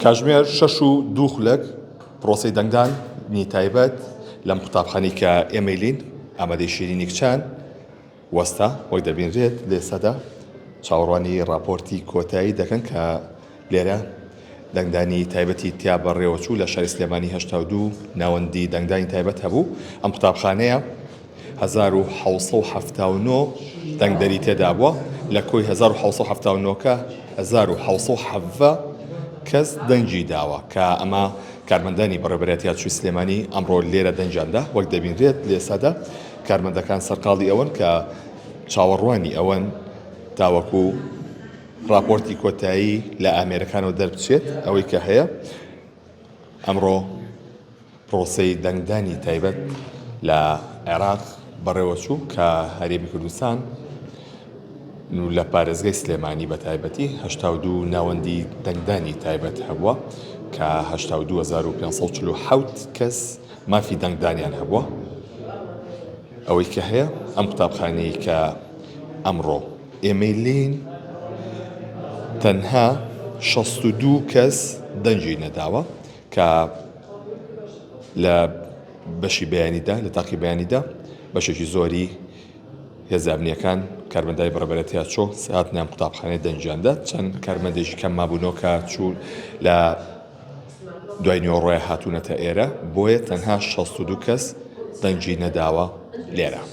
کاتژمێر 6 و 2 خولەک پرۆسەی دەنگدان نی تایبەت لەم قوتابخانەی کە ئێمەیلین ئامادەی شیرینی کچان وەستا وەک دەبینرێت لێسەدا چاوەڕوانی راپۆرتی کۆتایی دەکەن کە لێرە دەنگدانی تایبەتی تیا بەڕێوەچوو لە شاری سلێمانی 82 ناوەندی دەنگدانی تایبەت هەبوو. ئەم قوتابخانەیە 1779 دەنگدەری تێدا بووە لە کۆی 1779کە 1770 کەس دەنگی داوە کە ئەمە کارمەندانی بەڕێوەبەرێتی یادچووی سلێمانی ئەمڕۆ لێرە دەنجاندا وەک دەبینرێت لێسەدا کارمەندەکان سەرقاڵی ئەوەن کە چاوەڕوانی ئەوەن تاوەکو راپۆرتی کۆتایی لە ئامێرەکانەوە دەربچێت ئەوەی کە هەیە ئەمڕۆ پرۆسەی دەنگدانی تایبەت لە عێراق بەڕێوەچوو کە هەرێمی کوردستان لە پارێزگای سلێمانی بە تایبەتی 82 ناوەندی دەنگدانی تایبەت هەبووە کە 82547 کەس مافی دەنگدانیان هەبووە. ئەوەی کە هەیە ئەم قوتابخانەی کە ئەمڕۆ ئێمەیلین تەنها 62 کەس دەنگی نەداوە کە لە بەشی بەیانیدا لە تاقی بەیانیدا بەشێکی زۆری هێزانبنیەکان کارمەندای بەڕێوەبەرێتی یادچۆ هاتنە ئەم قوتابخانەی دەنجیاندا چەند کارمەندێکی کەم مابوونەوە کە چوو لە دوای نیوەڕۆیە هاتوونەتە ئێرە بۆیە تەنها 62 کەس دەنگی نەداوە لێرە.